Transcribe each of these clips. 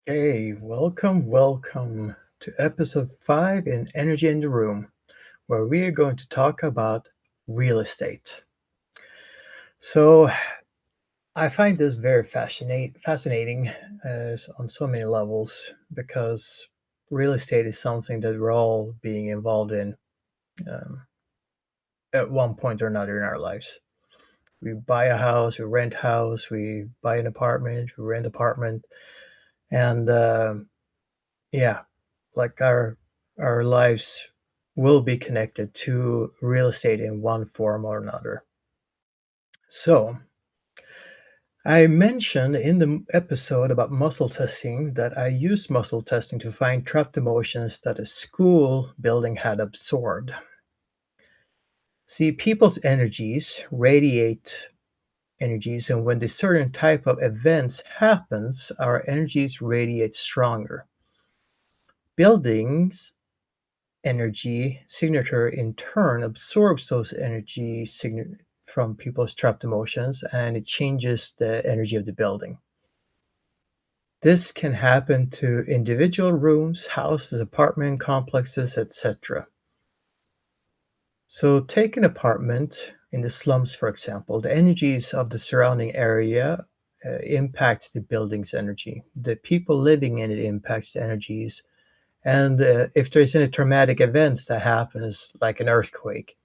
Hey, welcome to episode 5 in Energy in the Room, where we are going to talk about real estate. So, I find this very fascinating on so many levels because real estate is something that we're all being involved in um, at one point or another in our lives. We buy a house, we rent house, we buy an apartment, we rent apartment, and yeah, like our lives will be connected to real estate in one form or another. So, I mentioned in the episode about muscle testing that I used muscle testing to find trapped emotions that a school building had absorbed. See, people's energies radiate energies, and when this certain type of events happens, our energies radiate stronger. Buildings energy signature in turn absorbs those from people's trapped emotions, and it changes the energy of the building. This can happen to individual rooms, houses, apartment complexes, etc. So take an apartment in the slums, for example. The energies of the surrounding area impacts the building's energy. The people living in it impacts the energies. And if there's any traumatic events that happens, like an earthquake,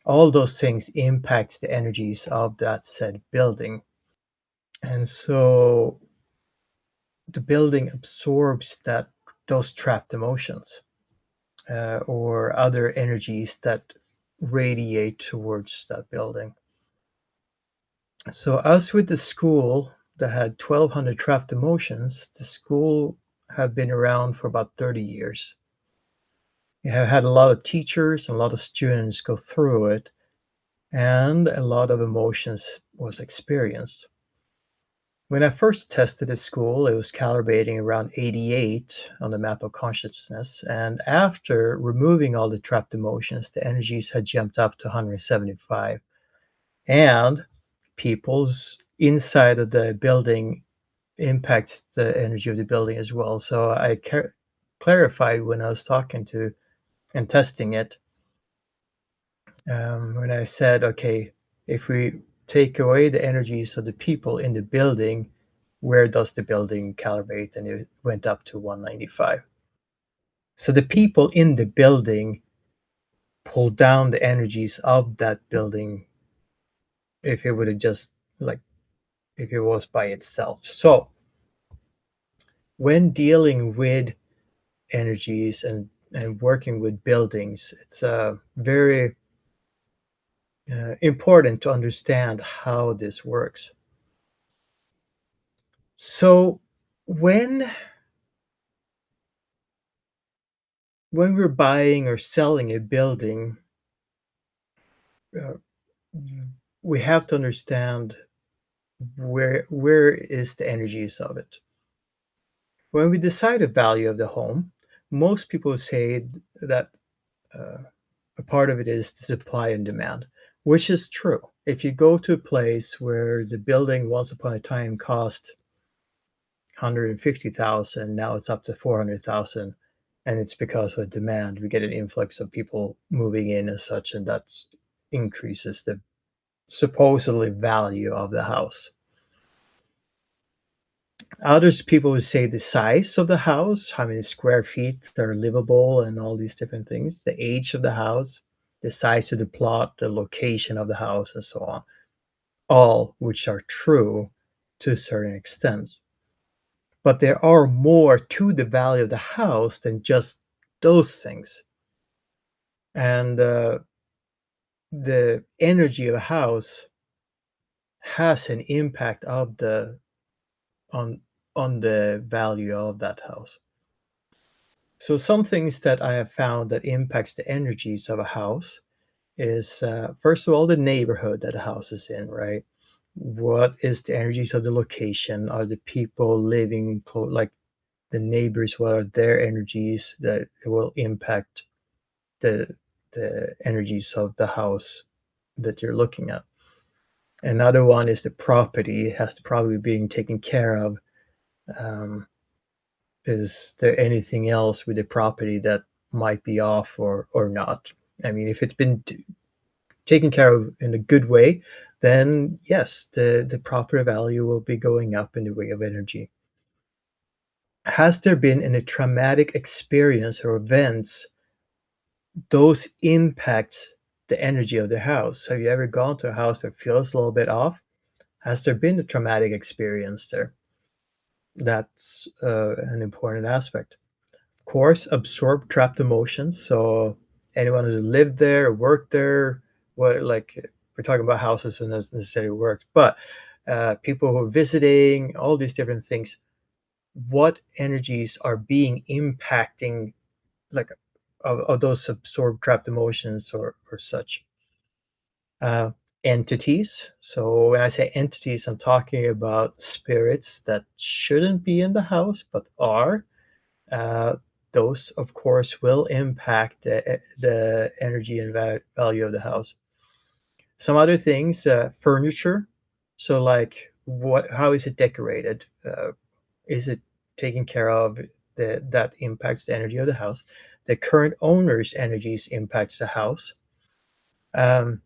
all those things impacts the energies of that said building. And so the building absorbs those trapped emotions or other energies that radiate towards that building. So as with the school that had 1,200 trapped emotions, the school have been around for about 30 years. You have had a lot of teachers and a lot of students go through it, and a lot of emotions was experienced. When I first tested the Skool, it was calibrating around 88 on the map of consciousness, and after removing all the trapped emotions, the energies had jumped up to 175. And people's inside of the building impacts the energy of the building as well. So I clarified when I was talking to and testing it, when I said, okay, if we take away the energies of the people in the building, where does the building calibrate? And it went up to 195. So the people in the building pull down the energies of that building if it would have just like if it was by itself. So when dealing with energies and working with buildings, it's very important to understand how this works. So when when we're buying or selling a building, uh, we have to understand where is the energies of it. When we decide the value of the home, most people say that uh, a part of it is the supply and demand, which is true. If you go to a place where the building once upon a time cost 150,000, now it's up to 400,000, and it's because of demand. We get an influx of people moving in and such, and that increases the supposedly value of the house. Others people would say the size of the house, how many square feet are livable, and all these different things, the age of the house, the size of the plot, the location of the house, and so on, all which are true to a certain extent. But there are more to the value of the house than just those things. And the energy of a house has an impact of the on on the value of that house. So some things that I have found that impacts the energies of a house is first of all the neighborhood that a house is in, right? What is the energies of the location? Are the people living close, like the neighbors? What are their energies that will impact the the energies of the house that you're looking at? Another one is the property. It has to probably being taken care of. Um, Is there anything else with the property that might be off or not? I mean, if it's been taken care of in a good way, then yes, the property value will be going up in the way of energy. Has there been any traumatic experience or events those impact the energy of the house? Have you ever gone to a house that feels a little bit off? Has there been a traumatic experience there? That's an important aspect. Of course, absorb trapped emotions. So anyone who lived there, or worked there, what like we're talking about houses and not necessarily worked, but people who are visiting, all these different things. What energies are being impacting, like of those absorbed trapped emotions or such? Uh, Entities. So when I say entities, I'm talking about spirits that shouldn't be in the house but are. uh, those, of course, will impact the energy and value of the house. Some other things, furniture. So, like, how is it decorated? Is it taken care of? That impacts the energy of the house. The current owner's energies impacts the house. Um,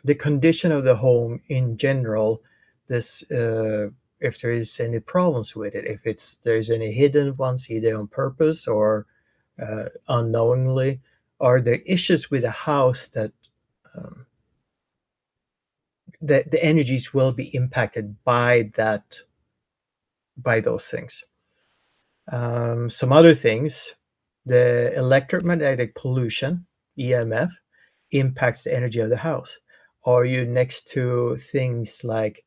the condition of the home in general. This if there is any problems with it, if there's any hidden ones either on purpose or unknowingly, are there issues with the house that um, the energies will be impacted by that, by those things. Some other things, the electromagnetic pollution, EMF, impacts the energy of the house. Are you next to things like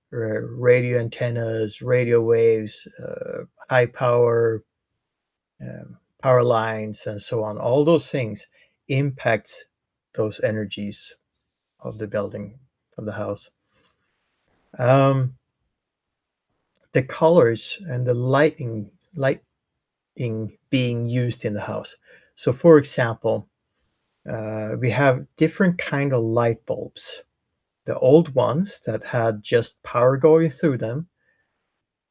radio antennas, radio waves, high power, power lines, and so on? All those things impact those energies of the building, of the house. Um, the colors and the lighting being used in the house. So, for example, we have different kind of light bulbs. The old ones that had just power going through them,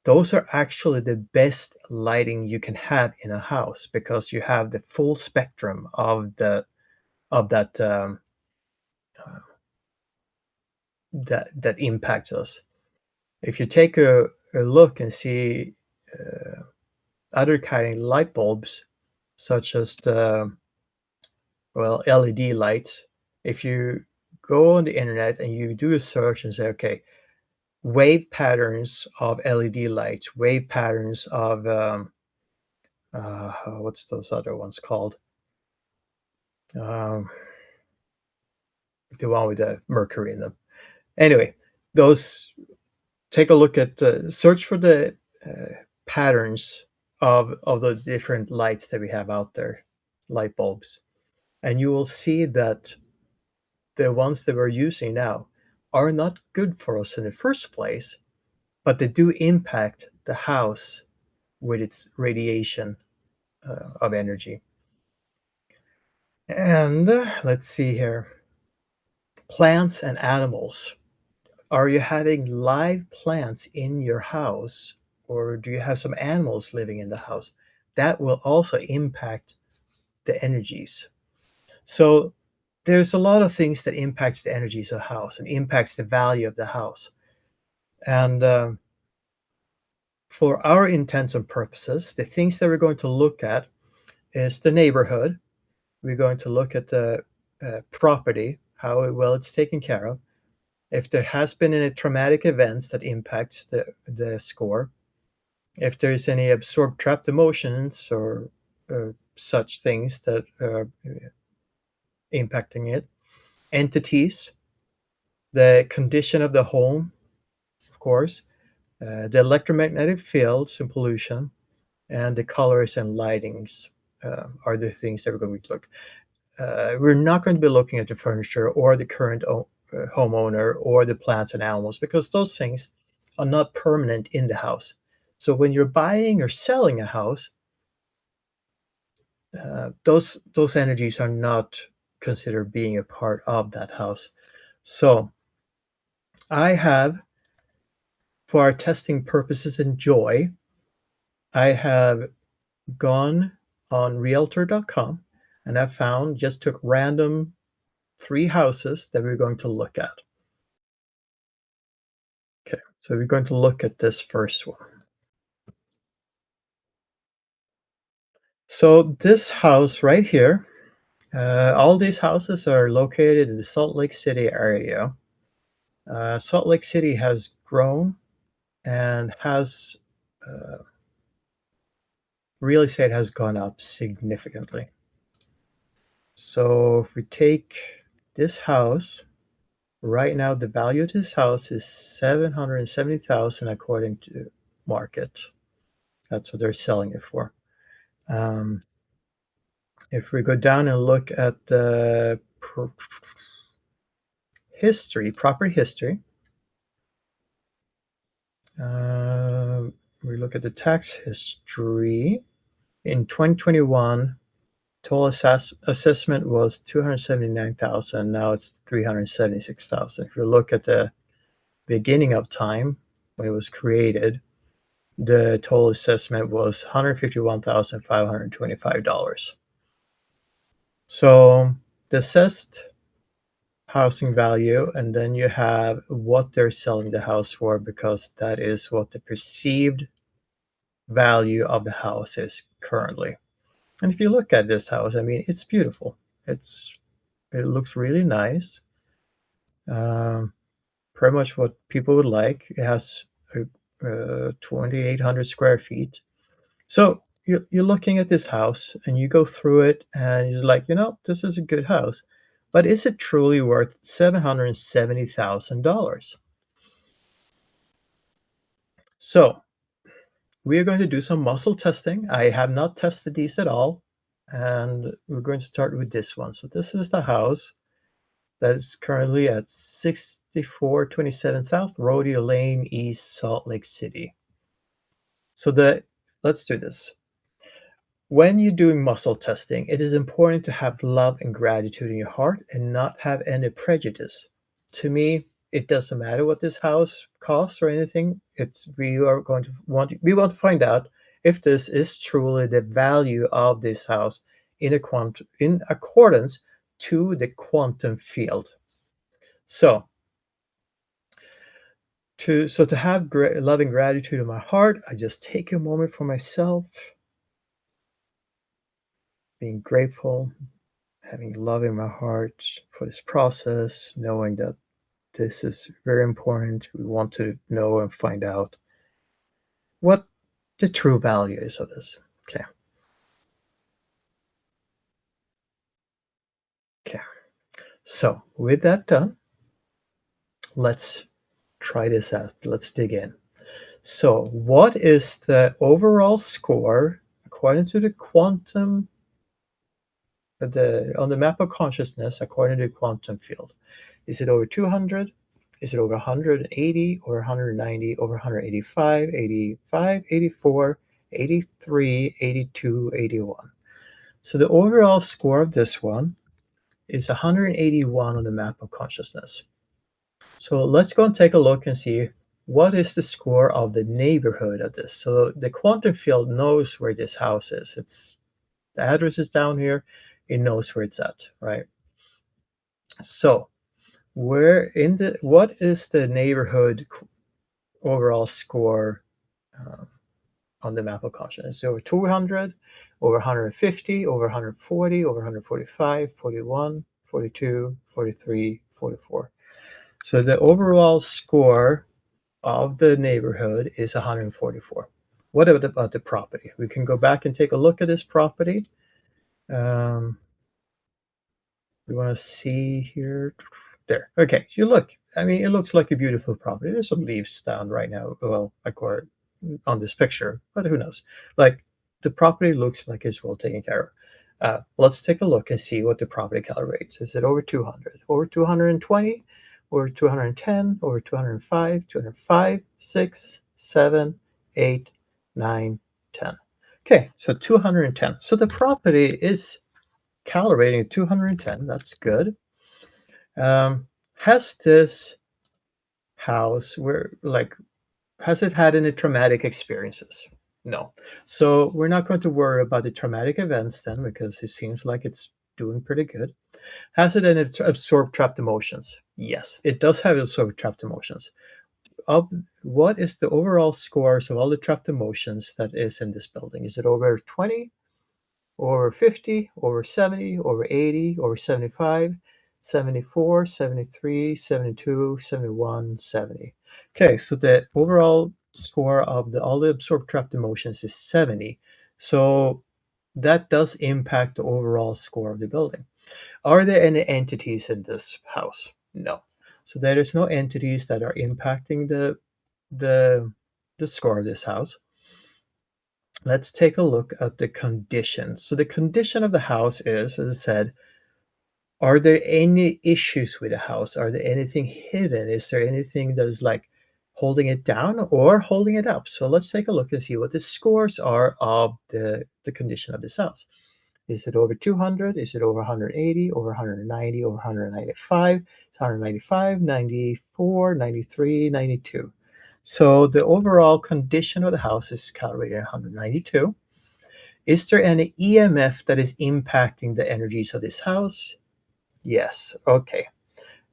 those are actually the best lighting you can have in a house because you have the full spectrum of the of that that impacts us. If you take a look and see other kind of light bulbs, such as the, well, LED lights, if you go on the internet and you do a search and say, okay, wave patterns of LED lights, wave patterns of what's those other ones called? Um, the one with the mercury in them. Anyway, those, take a look at search for the patterns of the different lights that we have out there, light bulbs, and you will see that the ones that we're using now are not good for us in the first place, but they do impact the house with its radiation of energy. And let's see here, plants and animals. Are you having live plants in your house, or do you have some animals living in the house? That will also impact the energies. So there's a lot of things that impacts the energies of the house and impacts the value of the house. And for our intents and purposes, the things that we're going to look at is the neighborhood. We're going to look at the property, how well it's taken care of, if there has been any traumatic events that impacts the score, if there's any absorbed trapped emotions or such things that are impacting it, entities, the condition of the home, of course, the electromagnetic fields and pollution, and the colors and lightings are the things that we're going to look. We're not going to be looking at the furniture or the current homeowner or the plants and animals because those things are not permanent in the house. So when you're buying or selling a house, those energies are not considered being a part of that house. So I have, for our testing purposes and joy, I have gone on realtor.com and I found just took random 3 houses that we're going to look at. Okay, so we're going to look at this first one. So this house right here, all these houses are located in the Salt Lake City area. Salt Lake City has grown and has uh, real estate has gone up significantly. So if we take this house, right now the value of this house is 770,000 according to market. That's what they're selling it for. Um, if we go down and look at the property history, we look at the tax history. In 2021, total assessment was 279,000. Now it's 376,000. If you look at the beginning of time when it was created, the total assessment was $151,525. So the assessed housing value, and then you have what they're selling the house for, because that is what the perceived value of the house is currently. And if you look at this house, I mean, it's beautiful. It looks really nice. Um, Pretty much what people would like. It has 2,800 square feet. So you're looking at this house and you go through it and you're like, this is a good house. But is it truly worth $770,000? So we are going to do some muscle testing. I have not tested these at all. And we're going to start with this one. So this is the house that is currently at 6427 South Rodeo Lane, East Salt Lake City. So let's do this. When you're doing muscle testing, it is important to have love and gratitude in your heart and not have any prejudice. To me, it doesn't matter what this house costs or anything. We want to find out if this is truly the value of this house in accordance to the quantum field. So to have love and gratitude in my heart, I just take a moment for myself, being grateful, having love in my heart for this process, knowing that this is very important. We want to know and find out what the true value is of this. Okay. Okay. So with that done, let's try this out. Let's dig in. So what is the overall score according to the quantum on the map of consciousness according to the quantum field? Is it over 200? Is it over 180, over 190, over 185, 85, 84, 83, 82, 81? So the overall score of this one is 181 on the map of consciousness. So let's go and take a look and see what is the score of the neighborhood of this. So the quantum field knows where this house is. The address is down here. It knows where it's at, right? So what is the neighborhood overall score um, on the map of consciousness? Is it over 200, over 150, over 140, over 145, 41, 42, 43, 44. So the overall score of the neighborhood is 144. What about the property? We can go back and take a look at this property. Um, we want to see here. There. Okay. You look. I mean, it looks like a beautiful property. There's some leaves down right now. Well, on this picture, but who knows? Like the property looks like it's well taken care of. Let's take a look and see what the property color rates. Is it over 200? Over 220? Over 210? Over 205? 205? 6, 7, 8, 9, 10. Okay, so 210. So the property is calibrating at 210. That's good. Has this house has it had any traumatic experiences? No. So we're not going to worry about the traumatic events then because it seems like it's doing pretty good. Has it any absorbed trapped emotions? Yes, it does have absorbed trapped emotions. Of what is the overall scores of all the trapped emotions that is in this building? Is it over 20, over 50, over 70, over 80, over 75, 74, 73, 72, 71, 70? Okay, so the overall score of all the absorbed trapped emotions is 70. So that does impact the overall score of the building. Are there any entities in this house? No. So there is no entities that are impacting the the score of this house. Let's take a look at the condition. So the condition of the house is, as I said, are there any issues with the house? Are there anything hidden? Is there anything that is like holding it down or holding it up? So let's take a look and see what the scores are of the condition of this house. Is it over 200? Is it over 180, over 190, over 195, 195, 94, 93, 92? So the overall condition of the house is calibrated at 192. Is there any EMF that is impacting the energies of this house? Yes. Okay.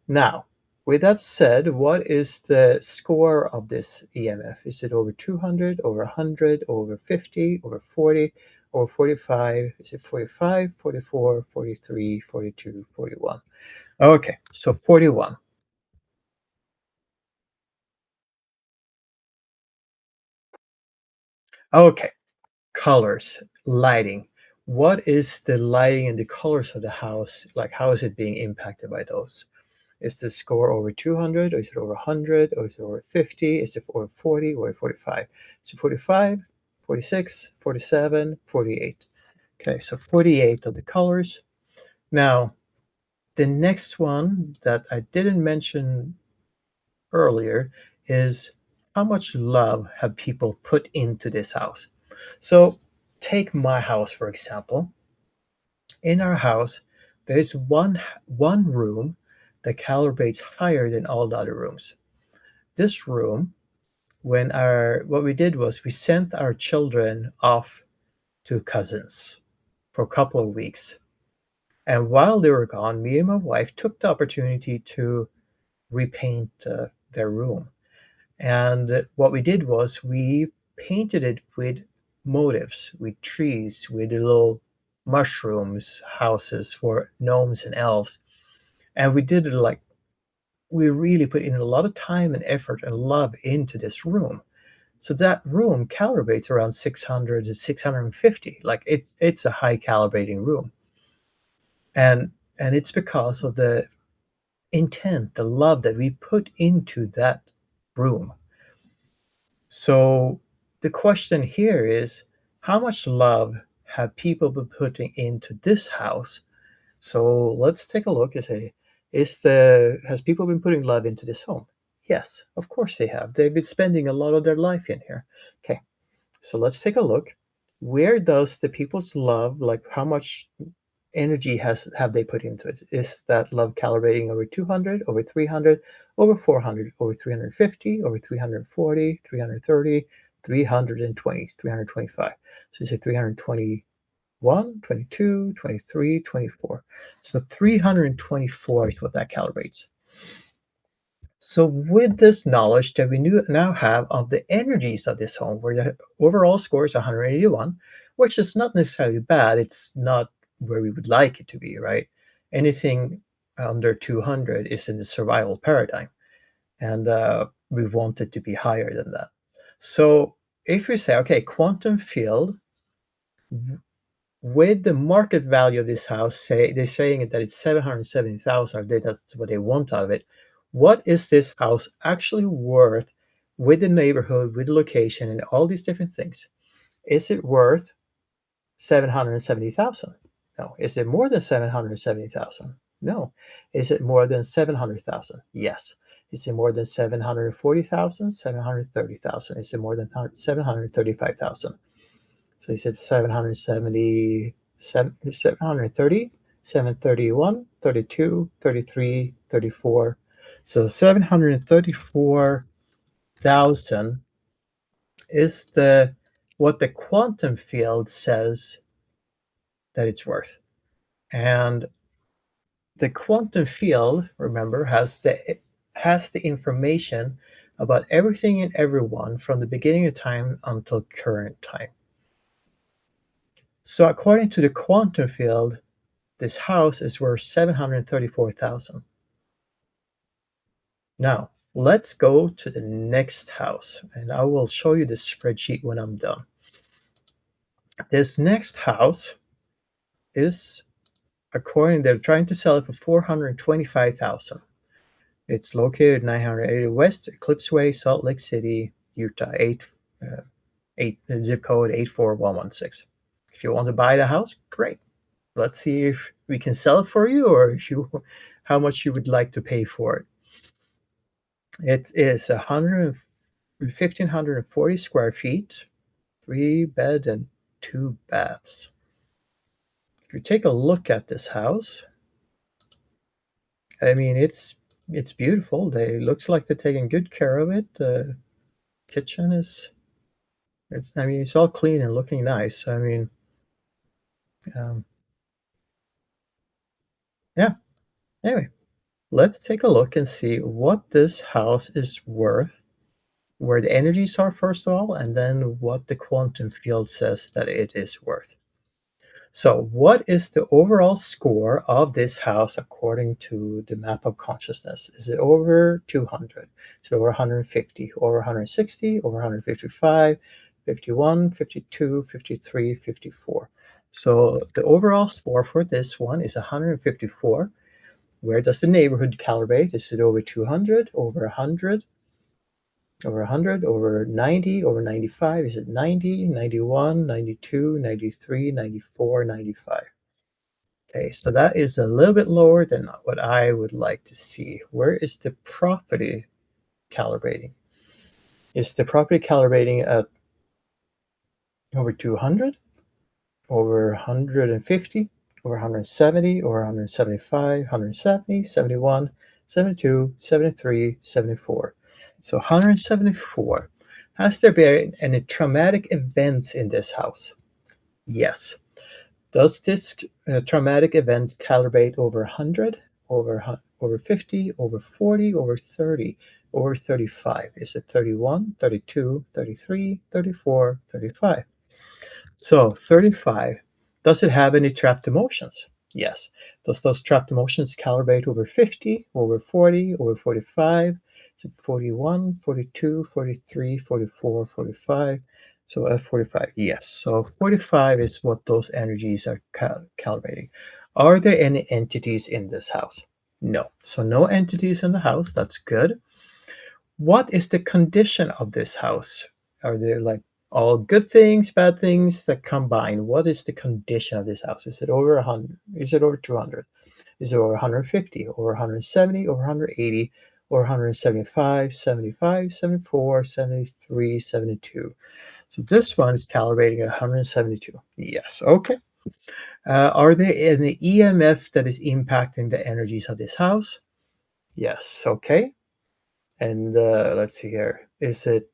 Now, with that said, what is the score of this EMF? Is it over 200, over 100, over 50, over 40, over 45? Is it 45, 44, 43, 42, 41? Okay, so 41. Okay, colors, lighting. What is the lighting and the colors of the house? Like, how is it being impacted by those? Is the score over 200 or is it over 100 or is it over 50? Is it over 40 or 45? So 45, 46, 47, 48. Okay, so 48 of the colors. Now, the next one that I didn't mention earlier is how much love have people put into this house? So take my house, for example. In our house, there is one room that calibrates higher than all the other rooms. This room, when our what we did was we sent our children off to cousins for a couple of weeks. And while they were gone, me and my wife took the opportunity to repaint their room. And what we did was we painted it with motifs, with trees, with little mushrooms, houses for gnomes and elves. And we did it like we really put in a lot of time and effort and love into this room. So that room calibrates around 600 to 650. Like it's a high calibrating room. And it's because of the intent, the love that we put into that room. So the question here is how much love have people been putting into this house? So let's take a look and say, has people been putting love into this home? Yes, of course they have. They've been spending a lot of their life in here. Okay, so let's take a look. Where does the people's love, like how much energy have they put into it? Is that love calibrating over 200, over 300, over 400, over 350, over 340, 330, 320, 325? So you say 321, 22, 23, 24. So 324 is what that calibrates. So with this knowledge that now have of the energies of this home, where the overall score is 181, which is not necessarily bad. It's not where we would like it to be, right? Anything under 200 is in the survival paradigm, and we want it to be higher than that. So if we say, okay, quantum field with the market value of this house, say they're saying that it's 770,000, or that's what they want out of it. What is this house actually worth with the neighborhood, with the location, and all these different things? Is it worth 770,000? No. Is it more than 770,000? No. Is it more than 700,000? Yes. Is it more than 740,000? 730,000? Is it more than 735,000? So he said 770, 730, 731, 32, 33, 34. So 734,000 is the what the quantum field says that it's worth. And the quantum field, remember, has the information about everything and everyone from the beginning of time until current time. So according to the quantum field, this house is worth 734,000. Now, let's go to the next house, and I will show you the spreadsheet when I'm done. This next house is, according, they're trying to sell it for 425,000. It's located 980 West Eclipse Way, Salt Lake City, Utah, 8 zip code 84116. If you want to buy the house, great. Let's see if we can sell it for you, or if you how much you would like to pay for it. It is 1,540 square feet, 3 bed and 2 baths. If you take a look at this house, I mean, it's beautiful. They looks like they're taking good care of it. The kitchen is, I mean, it's all clean and looking nice. I mean, um, yeah. Anyway, let's take a look and see what this house is worth, where the energies are first of all, and then what the quantum field says that it is worth. So, what is the overall score of this house according to the map of consciousness? Is it over 200? Is it over 150? Over 160? Over 155? 51, 52, 53, 54. So, the overall score for this one is 154. Where does the neighborhood calibrate? Is it over 200? Over 100? Over 100? Over 90? Over 95? Is it 90, 91, 92, 93, 94, 95? Okay, so that is a little bit lower than what I would like to see. Where is the property calibrating? Is the property calibrating at over 200, over 150, over 170, over 175, 170, 71, 72, 73, 74? So 174. Has there been any traumatic events in this house? Yes. Does this traumatic event calibrate over 100, over 50, over 40, over 30, over 35? Is it 31, 32, 33, 34, 35? So 35, does it have any trapped emotions? Yes. Does those trapped emotions calibrate over 50, over 40, over 45? Is it 41, 42, 43, 44, 45? So 45, yes. So 45 is what those energies are calibrating. Are there any entities in this house? No. So no entities in the house. That's good. What is the condition of this house? Are there like all good things, bad things that combine? What is the condition of this house? Is it over 100? Is it over 200? Is it over 150? Over 170? Over 180? Or 175, 75, 74, 73, 72? So this one is calibrating at 172. Yes. Okay. Are there any EMF that is impacting the energies of this house? Yes. Okay. And let's see here. Is it,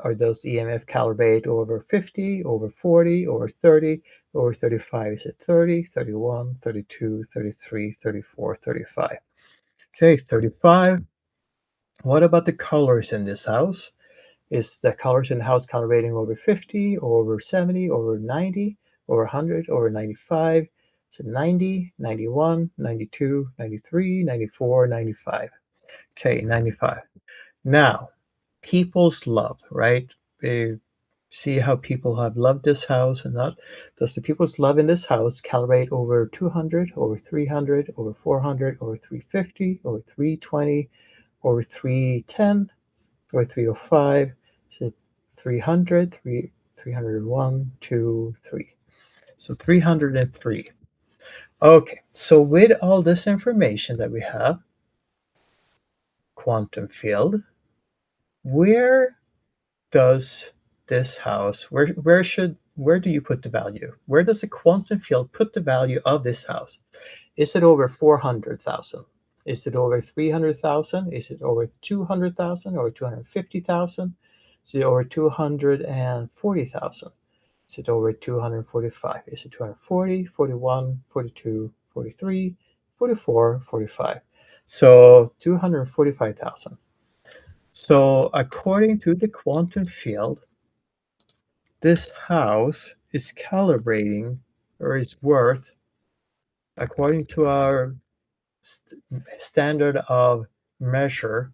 are those EMF calibrate over 50, over 40, over 30, over 35? Is it 30, 31, 32, 33, 34, 35? Okay, 35. What about the colors in this house? Is the colors in the house calibrating over 50, over 70, over 90, over 100, over 95? Is it 90, 91, 92, 93, 94, 95? Okay, 95. Now, people's love, right? They see how people have loved this house and not. Does the people's love in this house calibrate over 200, over 300, over 400, over 350, over 320, over 310, over 305? Is it 300, 301, 2, 3? So 303. Okay, so with all this information that we have, quantum field, where does this house, where do you put the value? Where does the quantum field put the value of this house? Is it over 400,000? Is it over 300,000? Is it over 200,000 or 250,000? Is it over 240,000? Is it over 245? Is it 240, 41, 42, 43, 44, 45? So 245,000. So according to the quantum field, this house is calibrating or is worth, according to our standard of measure,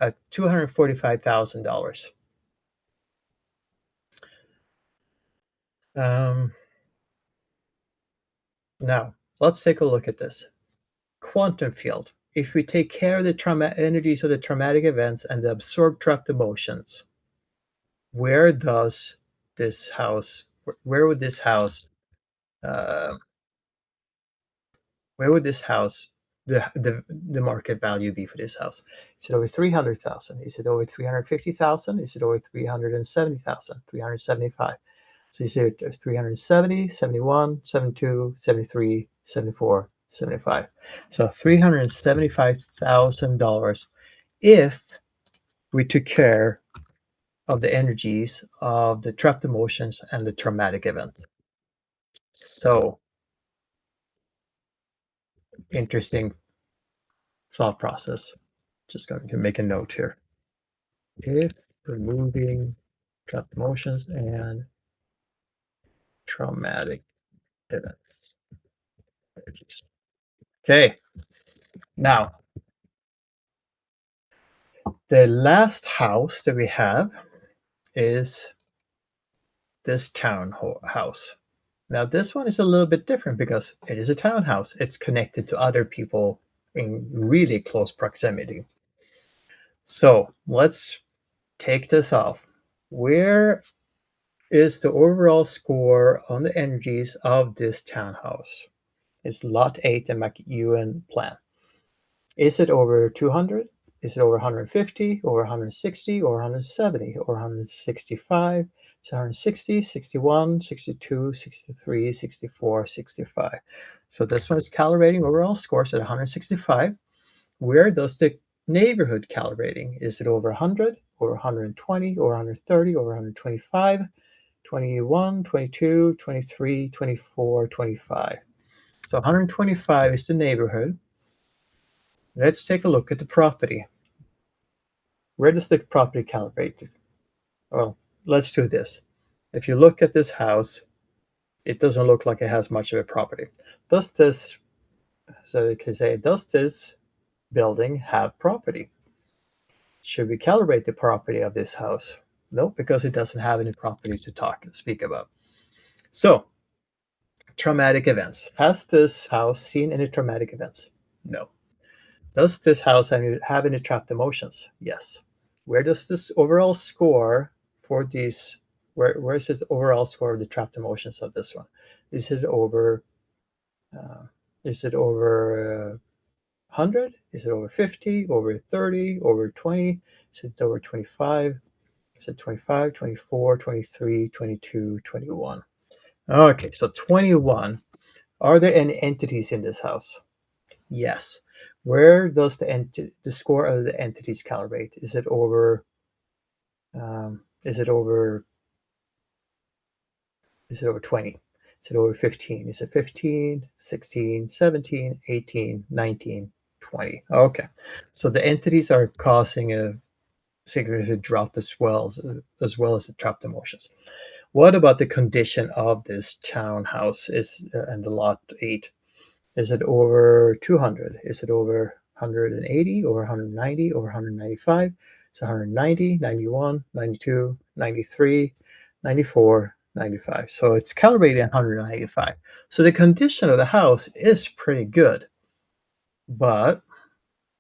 at $245,000. Um, Now, let's take a look at this. Quantum field. If we take care of the energies of the traumatic events and the absorbed trapped emotions, where does this house, where would this house, uh, where would this house, the market value be for this house? Is it over 300,000? Is it over 350,000? Is it over 370,000? 375? So you say 370, 71, 72, 73, 74, 75. So $375,000 if we took care of the energies of the trapped emotions and the traumatic event. So interesting thought process. Just going to make a note here. If removing trapped emotions and traumatic events. Energies. Okay, now the last house that we have is this townhouse. Now, this one is a little bit different because it is a townhouse. It's connected to other people in really close proximity. So let's take this off. Where is the overall score on the energies of this townhouse? It's lot 8 in McEwen plan. Is it over 200? Is it over 150, over 160, or 170, or 165? It's 160, 61, 62, 63, 64, 65. So this one is calibrating overall scores at 165. Where does the neighborhood calibrating? Is it over 100, over 120, over 130, over 125, 21, 22, 23, 24, 25? So 125 is the neighborhood. Let's take a look at the property. Where does the property calibrate? Well, let's do this. If you look at this house, it doesn't look like it has much of a property. Does this, so you can say, does this building have property? Should we calibrate the property of this house? No, because it doesn't have any property to speak about. So, traumatic events. Has this house seen any traumatic events? No. Does this house have any trapped emotions? Yes. Where does this overall score for these? Where is the overall score of the trapped emotions of this one? Is it over? Uh, is it over 100? Is it over 50? Over 30? Over 20? Is it over 25? Is it 25, 24, 23, 22, 21? Okay, so 21. Are there any entities in this house? Yes. Where does the score of the entities calibrate? Is it over? Is it over? Is it over 20? Is it over 15? Is it 15, 16, 17, 18, 19, 20? Okay. So the entities are causing a significant drop as well as the trapped emotions. What about the condition of this townhouse is and the lot 8? Is it over 200? Is it over 180, over 190, over 195? It's 190, 91, 92, 93, 94, 95. So it's calibrated at 195. So the condition of the house is pretty good, but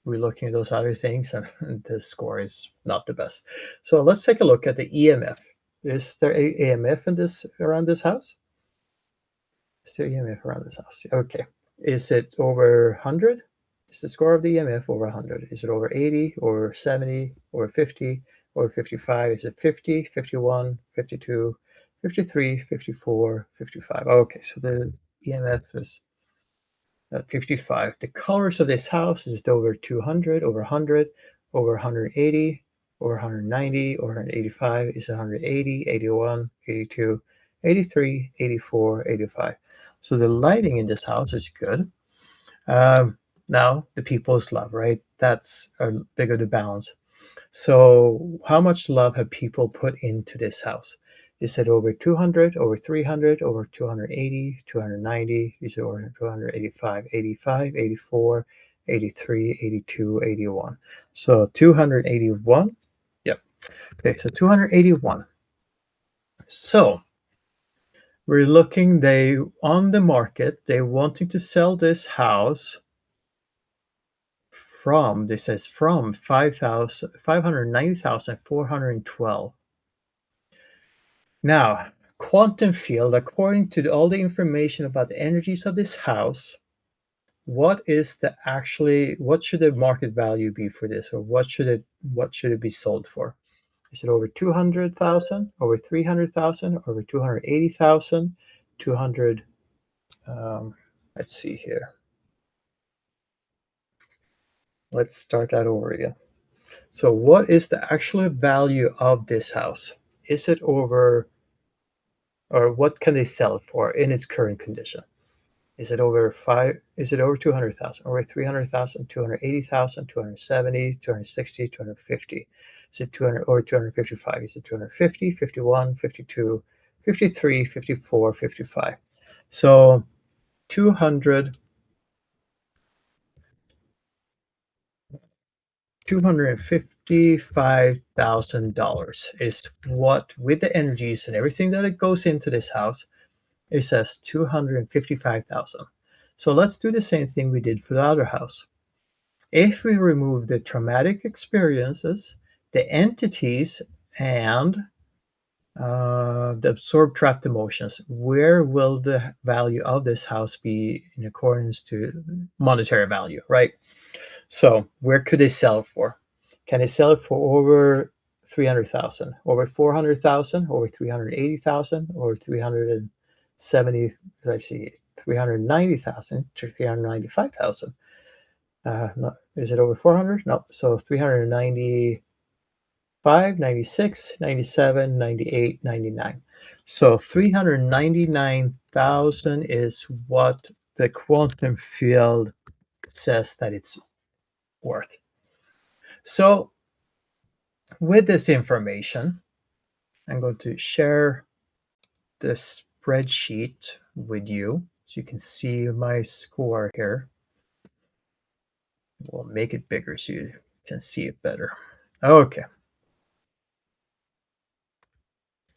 we're looking at those other things and the score is not the best. So let's take a look at the EMF. Is there a EMF around this house? Is there EMF around this house? Okay. Is it over 100? Is the score of the EMF over 100? Is it over 80, over 70, over 50, over 55? Is it 50, 51, 52, 53, 54, 55? Okay, so the EMF is at 55. The colors of this house is over 200, over 100, over 180, over 190, over 185. Is it 180, 81, 82, 83, 84, 85. So the lighting in this house is good. Um, Now, the people's love, right? That's a bigger the balance. So, how much love have people put into this house? Is it over 200, over 300, over 280, 290? Is it over 285, 85, 84, 83, 82, 81? So, 281. Yep. Okay, so 281. So, we're looking, they on the market, they wanting to sell this house from, this says from 590,412. Now, quantum field, according to all the information about the energies of this house, what should the market value be for this, or what should it be sold for? Is it over 200,000, over 300,000, over 280,000, 200? Um, let's see here. Let's start that over again. So, what is the actual value of this house? Is it over, or what can they sell for in its current condition? Is it over five? Is it over 200,000? Over 300,000? 280,000? 270? 260? 250? Is it 200 or 255? Is it 250? 51? 52? 53? 54? 55? So 200. $255,000 is what, with the energies and everything that it goes into this house, it says 255,000. So let's do the same thing we did for the other house. If we remove the traumatic experiences, the entities, and the absorbed trapped emotions, where will the value of this house be in accordance to monetary value, right? So where could they sell it for? Can they sell it for over 300,000, over 400,000, over 380,000, or 370? Let's see, 390,000 to 395,000. No, is it over 400? No. So 395, 96, 97, 98, 99. So 399,000 is what the quantum field says that it's worth. So with this information, I'm going to share this spreadsheet with you so you can see my score here. We'll make it bigger so you can see it better. Okay.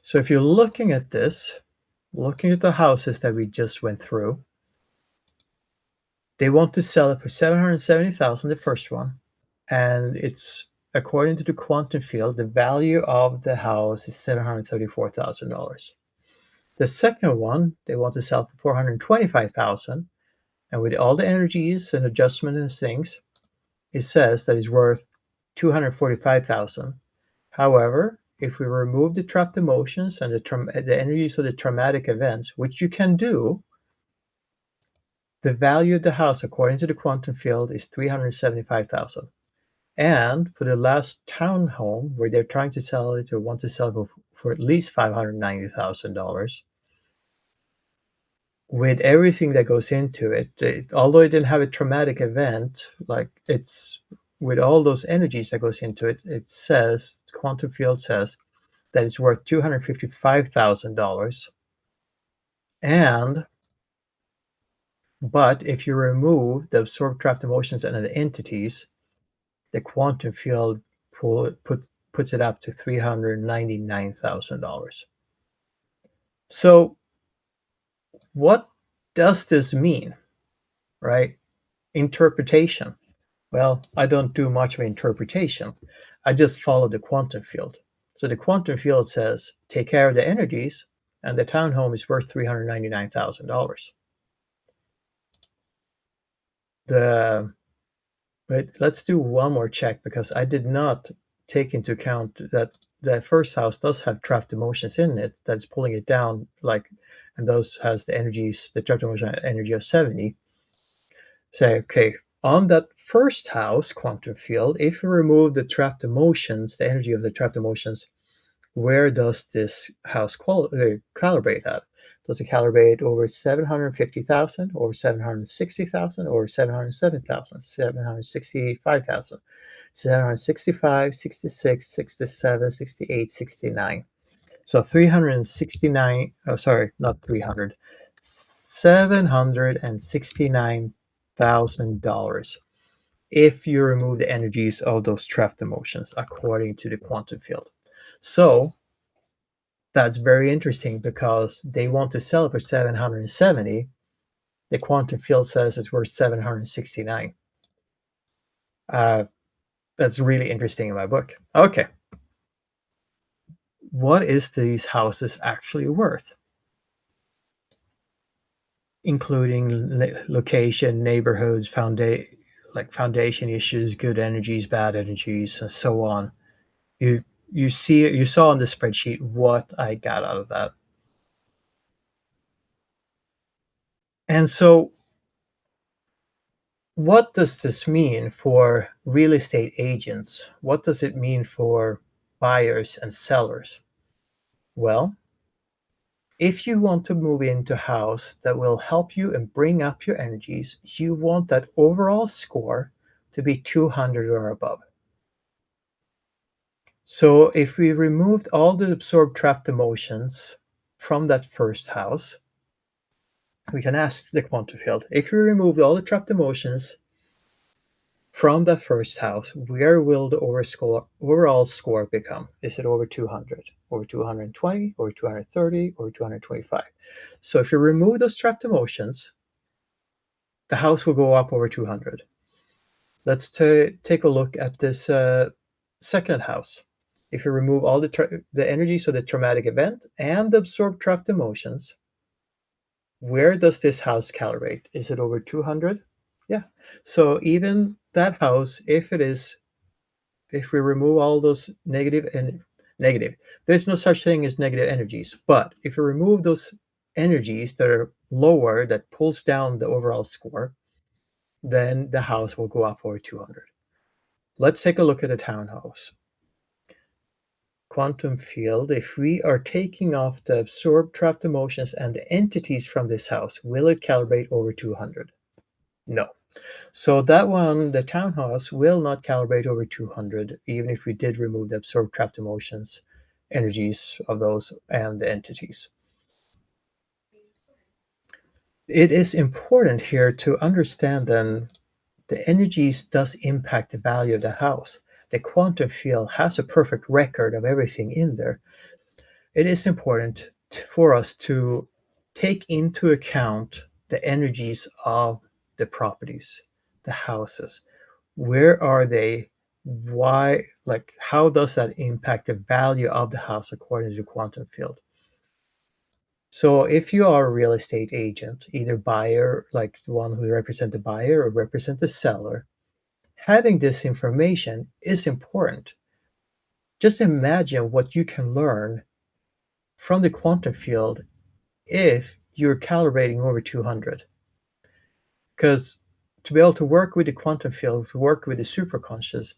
So if you're looking at this, looking at the houses that we just went through, they want to sell it for 770,000, the first one, and it's, according to the quantum field, the value of the house is $734,000. The second one, they want to sell for 425,000, and with all the energies and adjustments and things, it says that it's worth 245,000. However, if we remove the trapped emotions and the energies of the traumatic events, which you can do, the value of the house, according to the quantum field, is 375,000. And for the last townhome, where they're trying to sell it or want to sell it for at least $590,000, with everything that goes into it, although it didn't have a traumatic event, like, it's with all those energies that goes into it, it says, quantum field says that it's worth $255,000. And but if you remove the absorbed trapped emotions and the entities, the quantum field puts it up to $399,000. So what does this mean, right? Interpretation. Well, I don't do much of interpretation. I just follow the quantum field. So the quantum field says, take care of the energies, and the townhome is worth $399,000. But let's do one more check, because I did not take into account that the first house does have trapped emotions in it that's pulling it down, like, and those has the energies, the trapped emotion energy of 70. Say, okay, on that first house quantum field, if we remove the trapped emotions, the energy of the trapped emotions, where does this house calibrate at? Does it calibrate over 750,000, or 760,000, or 707,000, 765,000, 765, 66, 67, 68, 69? So 369, oh, sorry, not 300, $769,000 if you remove the energies of those trapped emotions according to the quantum field. So that's very interesting because they want to sell it for 770. The quantum field says it's worth 769. Uh, that's really interesting in my book. Okay, what is these houses actually worth? Including location, neighborhoods, foundation issues, good energies, bad energies, and so on. You you saw on the spreadsheet what I got out of that. And so what does this mean for real estate agents? What does it mean for buyers and sellers? Well, if you want to move into a house that will help you and bring up your energies, you want that overall score to be 200 or above. So if we removed all the absorbed trapped emotions from that first house, we can ask the quantum field, if we removed all the trapped emotions from that first house, where will the overall score become? Is it over 200, over 220, over 230, or 225? So if you remove those trapped emotions, the house will go up over 200. Let's take a look at this second house. If you remove all the energies of the traumatic event and the absorbed trapped emotions, where does this house calibrate? Is it over 200? Yeah. So even that house, if we remove all those negative, there's no such thing as negative energies. But if you remove those energies that are lower, that pulls down the overall score, then the house will go up over 200. Let's take a look at a townhouse. Quantum field, if we are taking off the absorbed trapped emotions and the entities from this house, will it calibrate over 200? No. So that one, the townhouse, will not calibrate over 200, even if we did remove the absorbed trapped emotions, energies of those, and the entities. It is important here to understand then the energies does impact the value of the house. The quantum field has a perfect record of everything in there. It is important for us to take into account the energies of the properties, the houses. Where are they? Why, like, how does that impact the value of the house according to the quantum field? So if you are a real estate agent, either buyer, like the one who represent the buyer or represent the seller, having this information is important. Just imagine what you can learn from the quantum field if you're calibrating over 200. Because to be able to work with the quantum field, to work with the superconscious,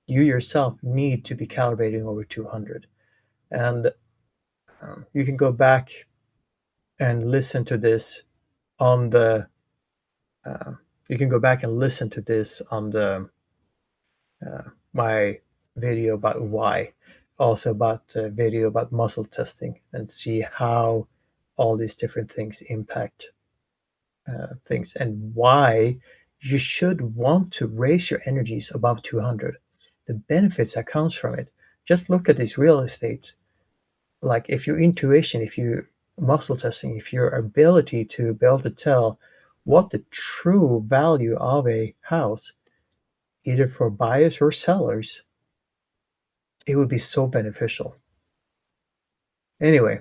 you yourself need to be calibrating over 200. And you can go back and listen to this on the uh, you can go back and listen to this on the my video about why, also about the video about muscle testing, and see how all these different things impact things, and why you should want to raise your energies above 200. The benefits that comes from it. Just look at this real estate. Like if your intuition, if you muscle testing, if your ability to be able to tell what the true value of a house, either for buyers or sellers, it would be so beneficial. Anyway,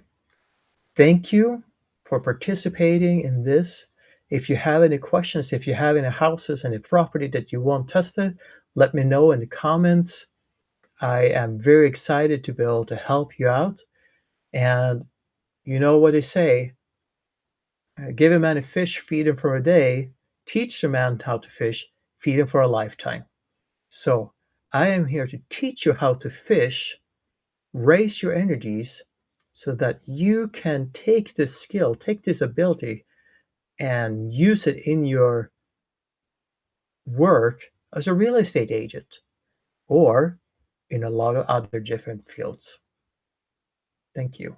thank you for participating in this. If you have any questions, if you have any houses, any property that you want tested, let me know in the comments. I am very excited to be able to help you out. And you know what they say, give a man a fish, feed him for a day, teach the man how to fish, feed him for a lifetime. So I am here to teach you how to fish Raise your energies so that you can take this skill, take this ability, and use it in your work as a real estate agent or in a lot of other different fields. Thank you.